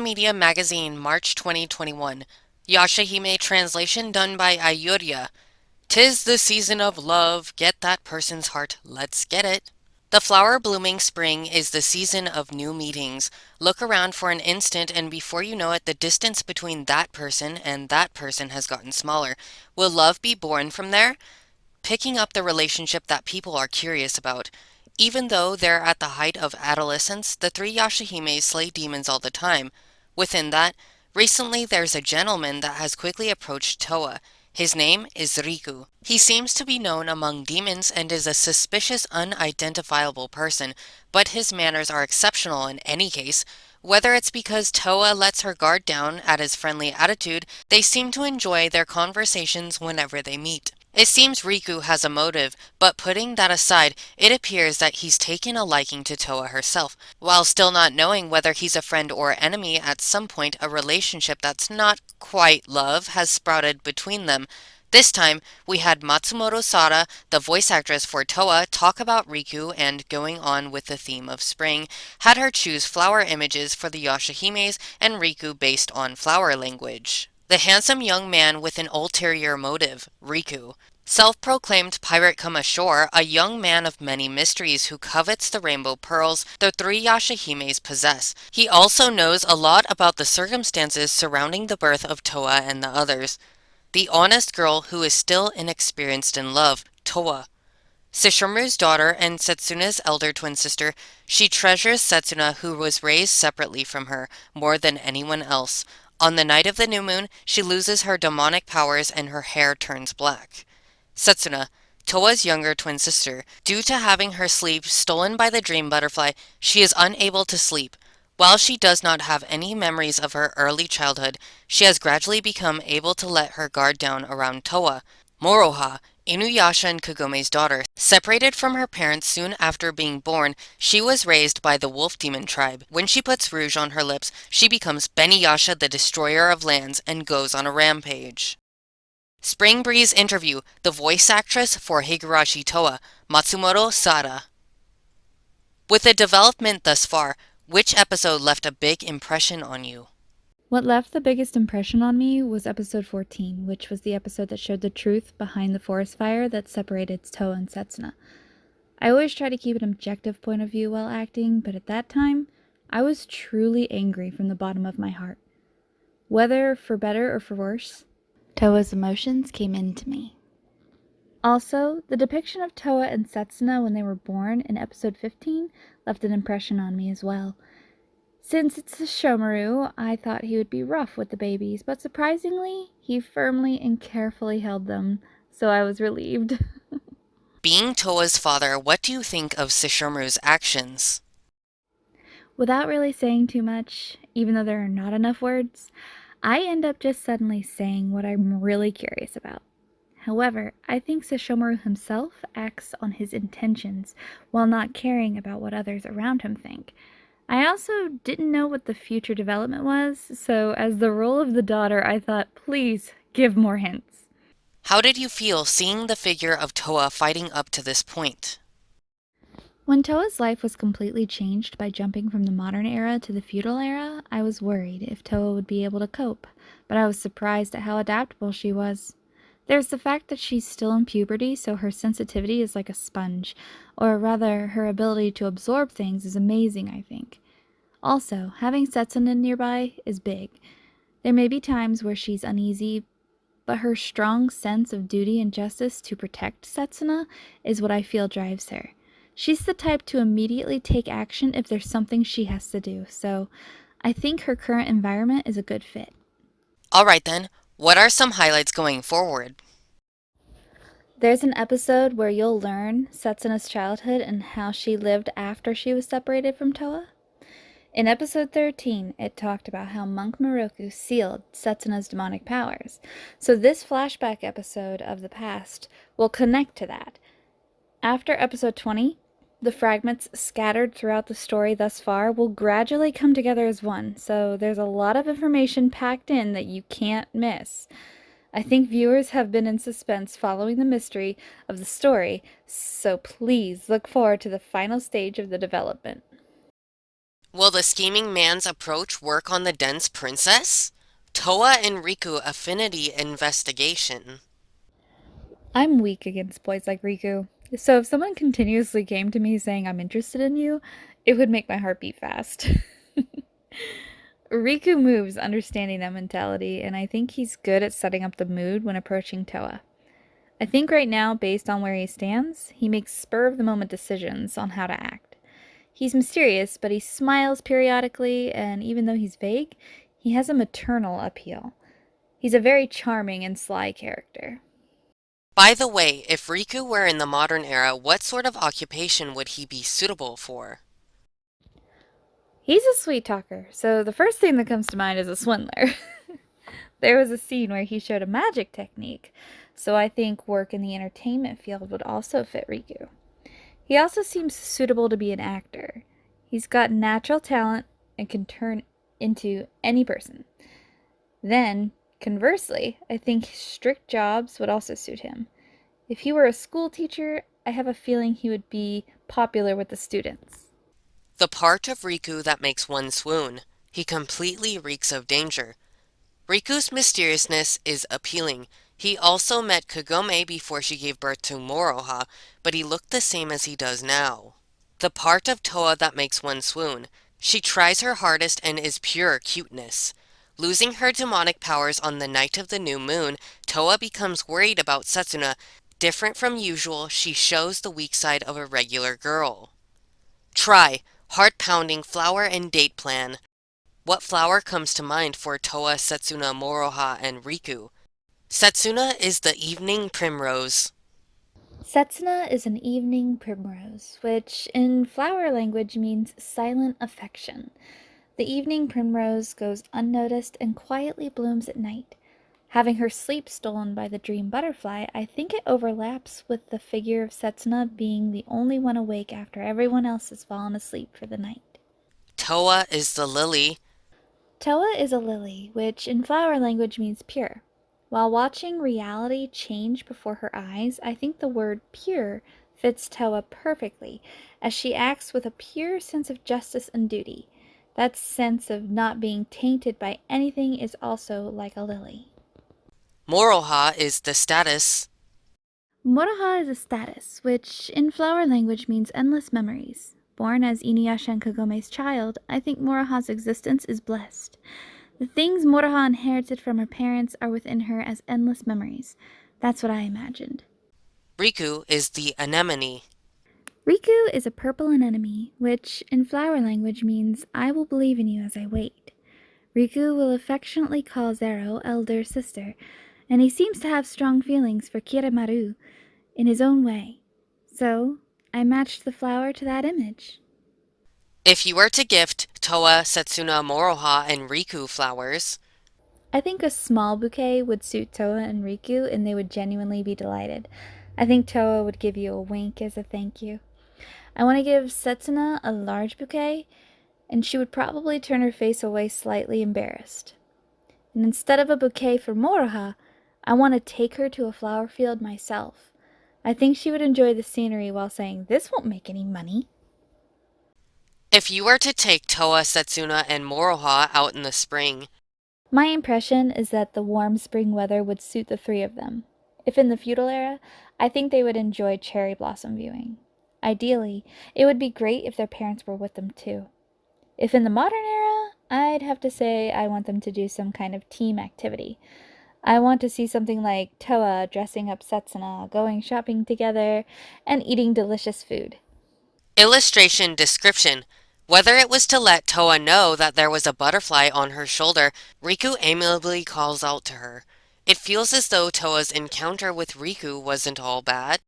Media Magazine, March 2021. Yashahime translation done by Ayurya. "'Tis the season of love, get that person's heart, let's get it." The flower-blooming spring is the season of new meetings. Look around for an instant and before you know it, the distance between that person and that person has gotten smaller. Will love be born from there? Picking up the relationship that people are curious about. Even though they're at the height of adolescence, the three Yashahimes slay demons all the time. Within that, recently there's a gentleman that has quickly approached Toa. His name is Riku. He seems to be known among demons and is a suspicious, unidentifiable person, but his manners are exceptional in any case. Whether it's because Toa lets her guard down at his friendly attitude, they seem to enjoy their conversations whenever they meet. It seems Riku has a motive, but putting that aside, it appears that he's taken a liking to Toa herself. While still not knowing whether he's a friend or enemy, at some point a relationship that's not quite love has sprouted between them. This time, we had Matsumoto Sara, the voice actress for Toa, talk about Riku and, going on with the theme of spring, had her choose flower images for the Yashahimes and Riku based on flower language. The handsome young man with an ulterior motive, Riku. Self-proclaimed pirate come ashore, a young man of many mysteries who covets the rainbow pearls the three Yashahimes possess. He also knows a lot about the circumstances surrounding the birth of Toa and the others. The honest girl who is still inexperienced in love, Toa. Sesshomaru's daughter and Setsuna's elder twin sister, she treasures Setsuna who was raised separately from her more than anyone else. On the night of the new moon, she loses her demonic powers and her hair turns black. Setsuna, Toa's younger twin sister, due to having her sleep stolen by the dream butterfly, she is unable to sleep. While she does not have any memories of her early childhood, she has gradually become able to let her guard down around Toa. Moroha, Inuyasha and Kagome's daughter, separated from her parents soon after being born, she was raised by the wolf demon tribe. When she puts rouge on her lips, she becomes Beniyasha the destroyer of lands and goes on a rampage. Spring Breeze interview, the voice actress for Higurashi Toa, Matsumoto Sara. With the development thus far, which episode left a big impression on you? What left the biggest impression on me was episode 14, which was the episode that showed the truth behind the forest fire that separated Toa and Setsuna. I always try to keep an objective point of view while acting, but at that time, I was truly angry from the bottom of my heart. Whether for better or for worse, Toa's emotions came into me. Also, the depiction of Toa and Setsuna when they were born in episode 15 left an impression on me as well. Since it's the Shomaru, I thought he would be rough with the babies, but surprisingly, he firmly and carefully held them, so I was relieved. Being Toa's father, what do you think of Sesshomaru's actions? Without really saying too much, even though there are not enough words, I end up just suddenly saying what I'm really curious about. However, I think Sesshomaru himself acts on his intentions while not caring about what others around him think. I also didn't know what the future development was, so as the role of the daughter, I thought, please give more hints. How did you feel seeing the figure of Toa fighting up to this point? When Toa's life was completely changed by jumping from the modern era to the feudal era, I was worried if Toa would be able to cope, but I was surprised at how adaptable she was. There's the fact that she's still in puberty, so her sensitivity is like a sponge, or rather, her ability to absorb things is amazing, I think. Also, having Setsuna nearby is big. There may be times where she's uneasy, but her strong sense of duty and justice to protect Setsuna is what I feel drives her. She's the type to immediately take action if there's something she has to do, so I think her current environment is a good fit. Alright then, what are some highlights going forward? There's an episode where you'll learn Setsuna's childhood and how she lived after she was separated from Toa. In episode 13, it talked about how Monk Moroku sealed Setsuna's demonic powers, so this flashback episode of the past will connect to that. After episode 20, the fragments scattered throughout the story thus far will gradually come together as one, so there's a lot of information packed in that you can't miss. I think viewers have been in suspense following the mystery of the story, so please look forward to the final stage of the development. Will the scheming man's approach work on the dense princess? Toa and Riku affinity investigation. I'm weak against boys like Riku. So if someone continuously came to me saying I'm interested in you, it would make my heart beat fast. Riku moves understanding that mentality, and I think he's good at setting up the mood when approaching Toa. I think right now, based on where he stands, he makes spur of the moment decisions on how to act. He's mysterious, but he smiles periodically, and even though he's vague, he has a maternal appeal. He's a very charming and sly character. By the way, if Riku were in the modern era, what sort of occupation would he be suitable for? He's a sweet talker, so the first thing that comes to mind is a swindler. There was a scene where he showed a magic technique, so I think work in the entertainment field would also fit Riku. He also seems suitable to be an actor. He's got natural talent and can turn into any person. Then, conversely, I think strict jobs would also suit him. If he were a school teacher, I have a feeling he would be popular with the students. The part of Riku that makes one swoon. He completely reeks of danger. Riku's mysteriousness is appealing. He also met Kagome before she gave birth to Moroha, but he looked the same as he does now. The part of Toa that makes one swoon. She tries her hardest and is pure cuteness. Losing her demonic powers on the night of the new moon, Toa becomes worried about Setsuna. Different from usual, she shows the weak side of a regular girl. Try heart-pounding flower and date plan. What flower comes to mind for Toa, Setsuna, Moroha, and Riku? Setsuna is the evening primrose. Setsuna is an evening primrose, which in flower language means silent affection. The evening primrose goes unnoticed and quietly blooms at night. Having her sleep stolen by the dream butterfly, I think it overlaps with the figure of Setsuna being the only one awake after everyone else has fallen asleep for the night. Toa is the lily. Toa is a lily, which in flower language means pure. While watching reality change before her eyes, I think the word pure fits Toa perfectly, as she acts with a pure sense of justice and duty. That sense of not being tainted by anything is also like a lily. Moroha is the status. Moroha is a status, which in flower language means endless memories. Born as Inuyasha and Kagome's child, I think Moroha's existence is blessed. The things Moroha inherited from her parents are within her as endless memories. That's what I imagined. Riku is the anemone. Riku is a purple anemone, which in flower language means I will believe in you as I wait. Riku will affectionately call Zero elder sister, and he seems to have strong feelings for Kiramaru in his own way. So, I matched the flower to that image. If you were to gift Toa, Setsuna, Moroha, and Riku flowers, I think a small bouquet would suit Toa and Riku, and they would genuinely be delighted. I think Toa would give you a wink as a thank you. I want to give Setsuna a large bouquet, and she would probably turn her face away slightly embarrassed. And instead of a bouquet for Moroha, I want to take her to a flower field myself. I think she would enjoy the scenery while saying, "This won't make any money." if you were to take Toa, Setsuna, and Moroha out in the spring, My impression is that the warm spring weather would suit the three of them. If in the feudal era, I think they would enjoy cherry blossom viewing. Ideally, it would be great if their parents were with them too. If in the modern era, I'd have to say I want them to do some kind of team activity. I want to see something like Toa dressing up Setsuna, going shopping together, and eating delicious food. illustration description. Whether it was to let Toa know that there was a butterfly on her shoulder, Riku amiably calls out to her. It feels as though Toa's encounter with Riku wasn't all bad.